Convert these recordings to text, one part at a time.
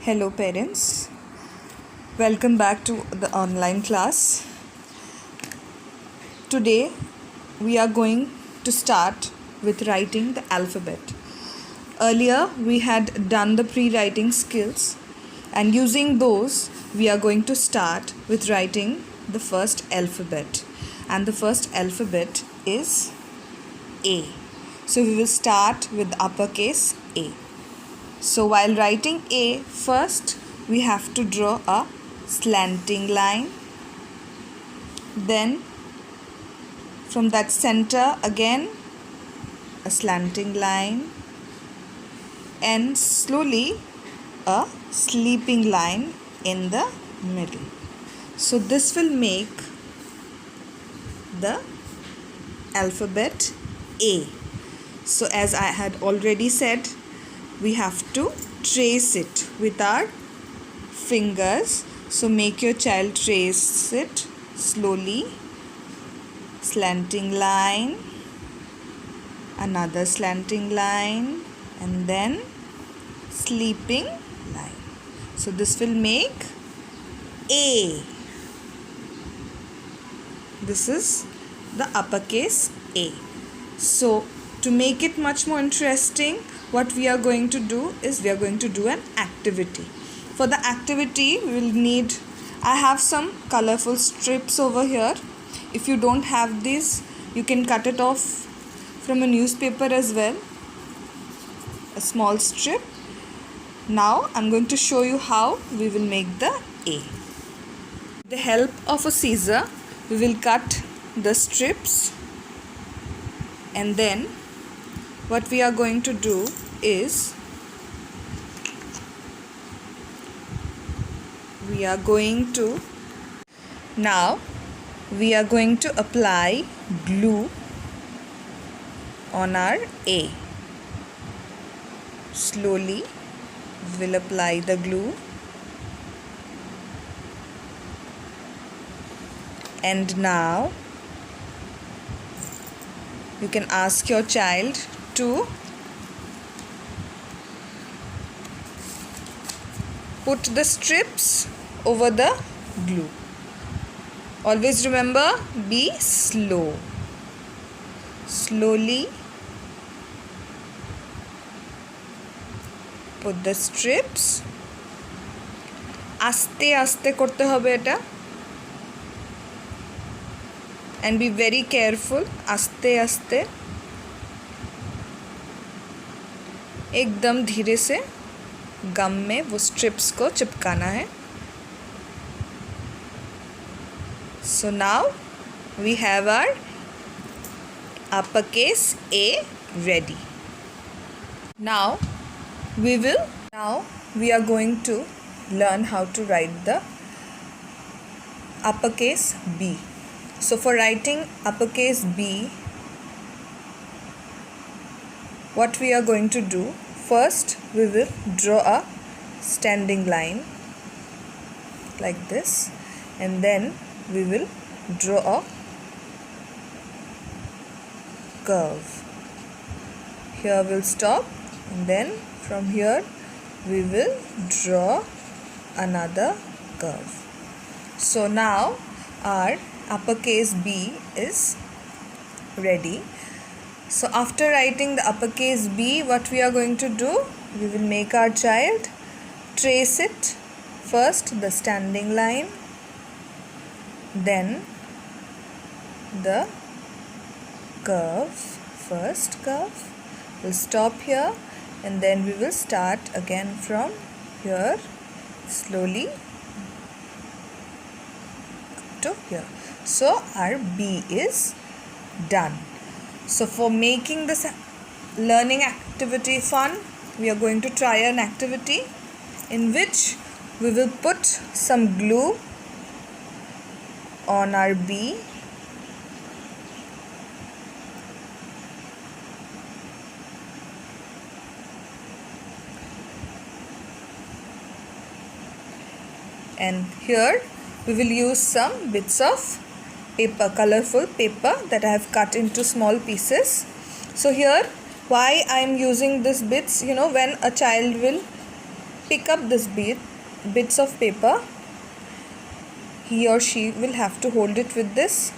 Hello parents, welcome back to the online class. Today we are going to start with writing the alphabet. Earlier we had done the pre-writing skills, and using those we are going to start with writing the first alphabet, and the first alphabet is A. So we will start with uppercase A. So while writing A, first we have to draw a slanting line. Then from that center again a slanting line, and slowly a sleeping line in the middle. So this will make the alphabet A. So as I had already said, we have to trace it with our fingers. So make your child trace it slowly. Slanting line, another slanting line, and then sleeping line. So this will make A. This is the uppercase A. So to make it much more interesting, what we are going to do is we are going to do an activity. For the activity we will need, I have some colorful strips over here. If you don't have these, you can cut it off from a newspaper as well, a small strip. Now I'm going to show you how we will make the A. With the help of a scissor, we will cut the strips, and then what we are going to do is we are going to apply glue on our A. Slowly we'll apply the glue, and now you can ask your child to put the strips over the glue. Always remember, be slow. Slowly put the strips. Aste aste korte hobe eta, and be very careful. Aste aste, एकदम धीरे से गम में वो strips को चिपकाना है. So now we have our uppercase A ready. Now we are going to learn how to write the uppercase B. So for writing uppercase B, what we are going to do, first we will draw a standing line like this, and then we will draw a curve. Here we'll stop, and then from here we will draw another curve. So now our uppercase B is ready. So after writing the uppercase B, what we are going to do, we will make our child trace it. First the standing line, then the curve, first curve. We'll stop here, and then we will start again from here slowly to here. So our B is done. So for making this learning activity fun, we are going to try an activity in which we will put some glue on our B, and here we will use some bits of paper, colorful paper that I have cut into small pieces. So here, why I am using this bits, when a child will pick up this bits of paper, he or she will have to hold it with this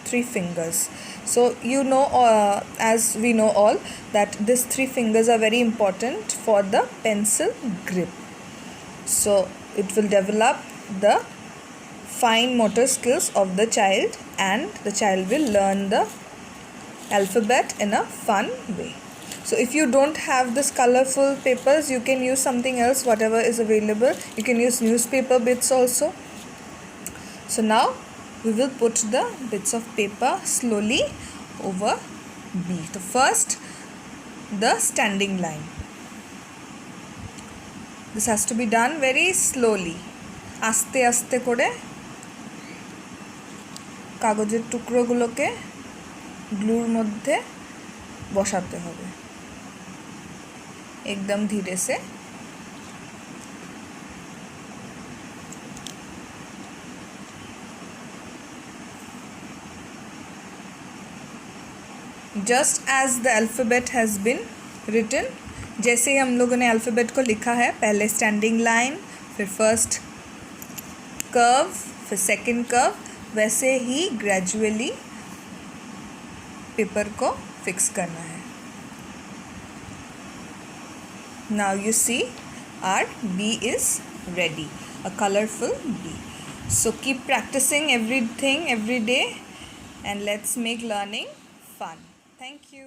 3 fingers. So you know, as we know all, that these 3 fingers are very important for the pencil grip. So it will develop the fine motor skills of the child, and the child will learn the alphabet in a fun way. So if you don't have this colorful papers, you can use something else, whatever is available. You can use newspaper bits also. So now we will put the bits of paper slowly over B. So first, the standing line. This has to be done very slowly. আস্তে আস্তে করে কাগজের টুকরোগুলোকে গ্লুর মধ্যে বসাতে হবে একদম ধীরে সে। Just as the alphabet has been written, जैसे ही हम लोगों ने अल्फ़ाबेट को लिखा है, पहले स्टैंडिंग लाइन, फिर फर्स्ट कर्व, फिर सेकंड कर्व, वैसे ही ग्रेजुअली पेपर को फिक्स करना है. Now you see our B is ready, a colorful B. So keep practicing everything every day, and let's make learning fun. Thank you.